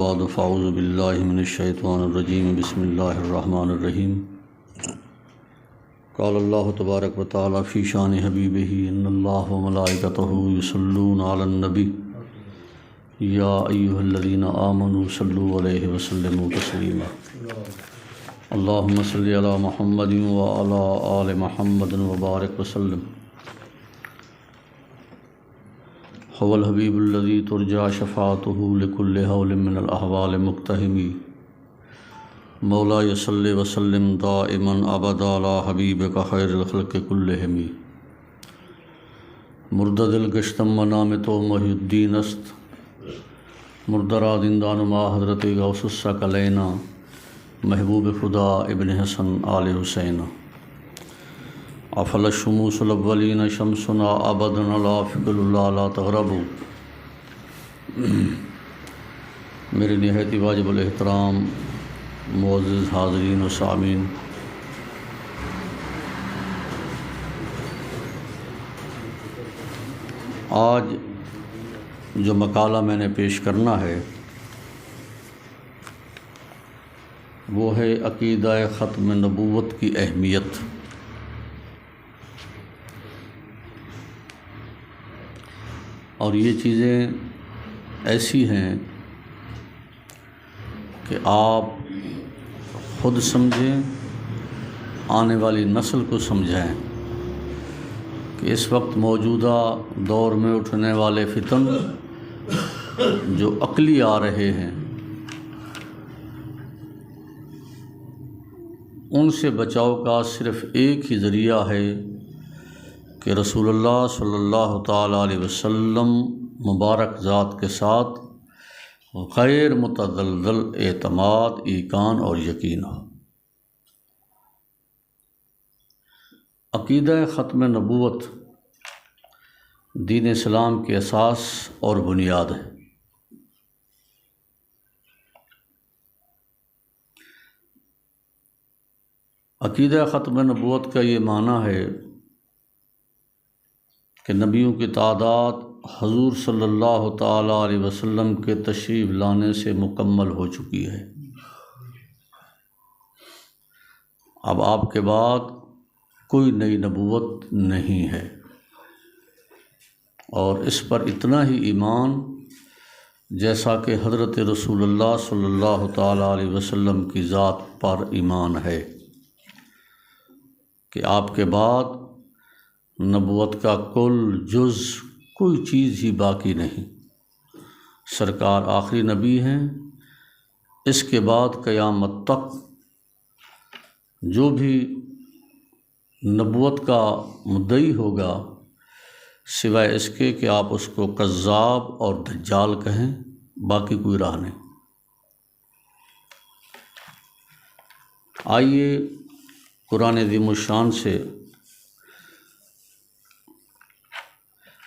بعد فاعوذ باللہ من الشیطان الرجیم بسم اللہ الرحمن الرحیم قال اللہ تبارک و تعالی فی شان حبیبہ ان اللہ وملائکتہ یصلون علی النبی یا ایہا الذین آمنوا صلوا علیہ وسلموا تسلیما اللہم صلی علی محمد وعلی آل محمد وبارک وسلم هو الحبیب الذی ترجى شفاعته لكل حول من الاحوال مقتحمی مولا صلی وسلم دائما ابدا علی حبیبک خیر الخلق کلہم مردہ دل گشتم نام تو محی الدین است مردرا زندان ما حضرت غوث الثقلین محبوب خدا ابن حسن آل حسین افل الشموس الاولین شمسنا ابدا لا فکر اللہ لا تغربوا میرے نہایت واجب الاحترام معزز حاضرین و سامعین، آج جو مقالہ میں نے پیش کرنا ہے وہ ہے عقیدہ ختم نبوت کی اہمیت۔ اور یہ چیزیں ایسی ہیں کہ آپ خود سمجھیں، آنے والی نسل کو سمجھائیں کہ اس وقت موجودہ دور میں اٹھنے والے فتن جو عقلی آ رہے ہیں ان سے بچاؤ کا صرف ایک ہی ذریعہ ہے کہ رسول اللہ صلی اللہ تعالیٰ علیہ وسلم مبارک ذات کے ساتھ غیر متزلزل اعتماد، ایقان اور یقین ہو۔ عقیدہ ختم نبوت دین اسلام کے اساس اور بنیاد ہے۔ عقیدہ ختم نبوت کا یہ معنی ہے کہ نبیوں کی تعداد حضور صلی اللہ تعالیٰ علیہ وسلم کے تشریف لانے سے مکمل ہو چکی ہے۔ اب آپ کے بعد کوئی نئی نبوت نہیں ہے، اور اس پر اتنا ہی ایمان جیسا کہ حضرت رسول اللہ صلی اللہ تعالیٰ علیہ وسلم کی ذات پر ایمان ہے کہ آپ کے بعد نبوت کا کل جز کوئی چیز ہی باقی نہیں۔ سرکار آخری نبی ہیں، اس کے بعد قیامت تک جو بھی نبوت کا مدعی ہوگا سوائے اس کے کہ آپ اس کو کذاب اور دجال کہیں، باقی کوئی راہ نہیں۔ آئیے قرآن عظیم الشان سے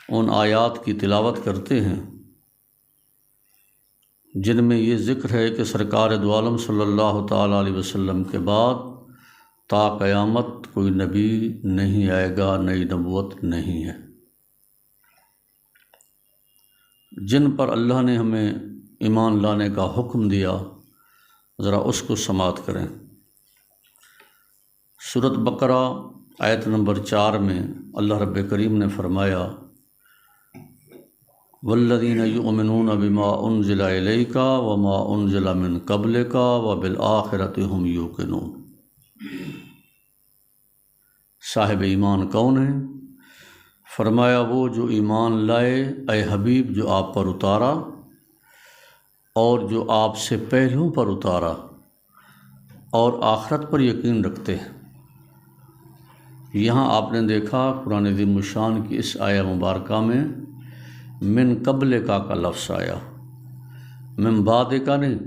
ان آیات کی تلاوت کرتے ہیں جن میں یہ ذکر ہے کہ سرکار دو عالم صلی اللہ تعالیٰ علیہ وسلم کے بعد تا قیامت کوئی نبی نہیں آئے گا، نئی نبوت نہیں ہے۔ جن پر اللہ نے ہمیں ایمان لانے کا حکم دیا، ذرا اس کو سماعت کریں۔ سورۃ بقرہ آیت نمبر 4 میں اللہ رب کریم نے فرمایا والذین یؤمنون بما انزل الیک وما انزل من قبلک وبالآخرۃ ہم یوقنون۔ صاحب ایمان کون ہیں؟ فرمایا وہ جو ایمان لائے اے حبیب جو آپ پر اتارا اور جو آپ سے پہلوں پر اتارا اور آخرت پر یقین رکھتے ہیں۔ یہاں آپ نے دیکھا قرآن عظیم الشان کی اس آیہ مبارکہ میں من قبل کا لفظ آیا، من بعد کا نہیں۔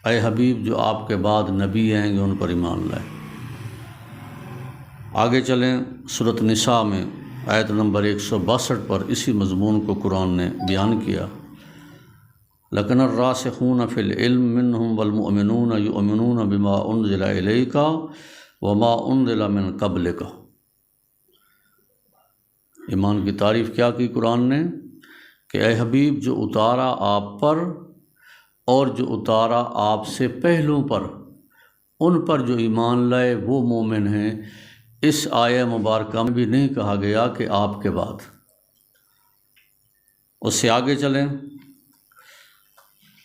اے حبیب جو آپ کے بعد نبی آئیں گے ان پر ایمان لائے۔ آگے چلیں، سورۃ نساء میں آیت نمبر 162 پر اسی مضمون کو قرآن نے بیان کیا، لیکن الراسخون فی العلم منہم والمؤمنون یؤمنون بما انزل الیک وما انزل من قبلک۔ ایمان کی تعریف کیا کی قرآن نے کہ اے حبیب جو اتارا آپ پر اور جو اتارا آپ سے پہلوں پر، ان پر جو ایمان لائے وہ مومن ہیں۔ اس آیہ مبارکہ میں بھی نہیں کہا گیا کہ آپ کے بعد۔ اس سے آگے چلیں،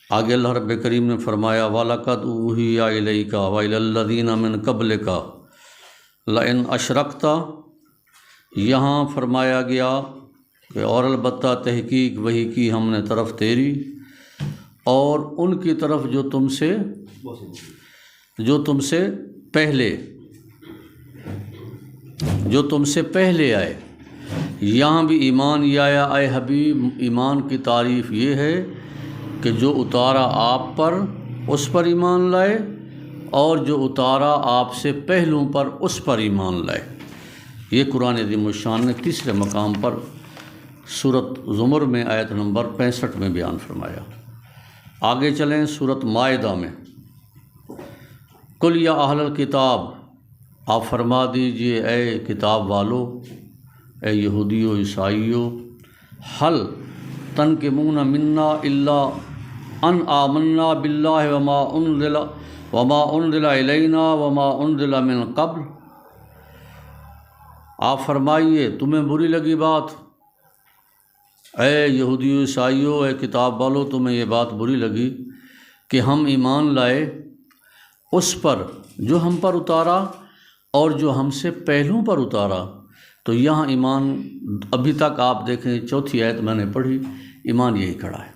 آگے اللہ رب کریم نے فرمایا وَلَقَدْ أُوحِيَ إِلَيْكَ وَإِلَى الَّذِينَ مِن قَبْلِكَ لَئِنْ أَشْرَكْتَ، یہاں فرمایا گیا کہ اور البتہ تحقیق وحی کی ہم نے طرف تیری اور ان کی طرف جو تم سے پہلے آئے۔ یہاں بھی ایمان یہ آیا اے حبیب، ایمان کی تعریف یہ ہے کہ جو اتارا آپ پر اس پر ایمان لائے اور جو اتارا آپ سے پہلوں پر اس پر ایمان لائے۔ یہ قرآن عظیم الشان نے تیسرے مقام پر سورۃ زمر میں آیت نمبر 65 میں بیان فرمایا۔ آگے چلیں سورۃ مائدہ میں، قل یا اہل الکتاب، آپ فرما دیجئے اے کتاب والو، اے یہودیو عیسائیو، حل تنقمون منا الا ان آمنا باللہ وما انزل الینا وما انزل من قبل، آپ فرمائیے تمہیں بری لگی بات، اے یہودیو عیسائیو، اے کتاب والو، تمہیں یہ بات بری لگی کہ ہم ایمان لائے اس پر جو ہم پر اتارا اور جو ہم سے پہلوں پر اتارا۔ تو یہاں ایمان ابھی تک آپ دیکھیں، چوتھی آیت میں نے پڑھی، ایمان یہی کھڑا ہے،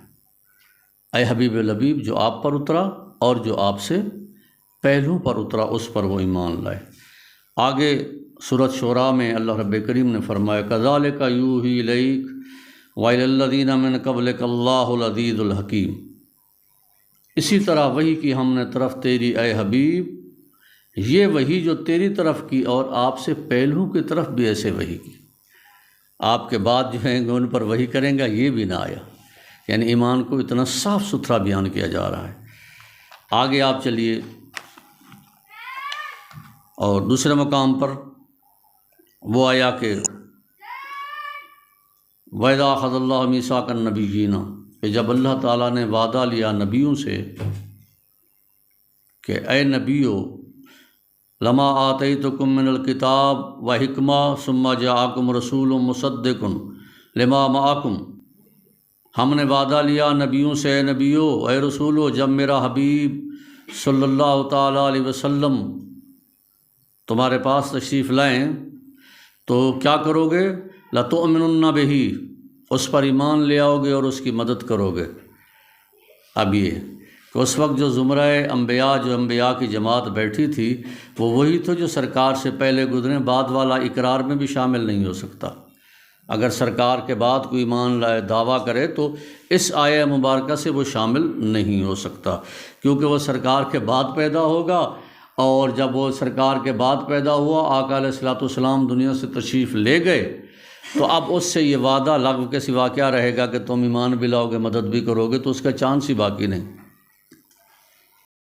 اے حبیب لبیب، جو آپ پر اترا اور جو آپ سے پہلوں پر اترا اس پر وہ ایمان لائے۔ آگے سورۃ شعراء میں اللہ رب کریم نے فرمایا کذالک یوحی الیک وإلی الذین من قبلک اللہ العزیز الحکیم، اسی طرح وحی کی ہم نے طرف تیری اے حبیب، یہ وحی جو تیری طرف کی اور آپ سے پہلوں کی طرف بھی ایسے وحی کی، آپ کے بعد جو ہیں ان پر وحی کریں گا، یہ بھی نہ آیا۔ یعنی ایمان کو اتنا صاف ستھرا بیان کیا جا رہا ہے۔ آگے آپ چلیے اور دوسرے مقام پر وہ آیا کہ وَإِذَا أَخَذَ اللَّهُ مِيثَاقَ النَّبِيِّينَ، کہ جب اللہ تعالیٰ نے وعدہ لیا نبیوں سے کہ اے نبیو لما آتیتکم من الکتاب وحکمہ ثم جاءکم رسول مصدق لما معکم، ہم نے وعدہ لیا نبیوں سے اے نبیو، اے رسولو، جب میرا حبیب صلی اللہ تعالیٰ علیہ وسلم تمہارے پاس تشریف لائیں تو کیا کرو گے؟ لَتُؤْمِنُنَّ بِهِ، اس پر ایمان لے آؤ گے اور اس کی مدد کرو گے۔ اب یہ کہ اس وقت جو زمرہ انبیاء کی جماعت بیٹھی تھی وہ وہی تو جو سرکار سے پہلے گزرے، بعد والا اقرار میں بھی شامل نہیں ہو سکتا۔ اگر سرکار کے بعد کوئی ایمان لائے دعویٰ کرے تو اس آیہ مبارکہ سے وہ شامل نہیں ہو سکتا، کیونکہ وہ سرکار کے بعد پیدا ہوگا، اور جب وہ سرکار کے بعد پیدا ہوا، آقا علیہ الصلوۃ والسلام دنیا سے تشریف لے گئے، تو اب اس سے یہ وعدہ لغو کے سوا کیا رہے گا کہ تم ایمان بھی لاؤ گے، مدد بھی کرو گے، تو اس کا چانس ہی باقی نہیں۔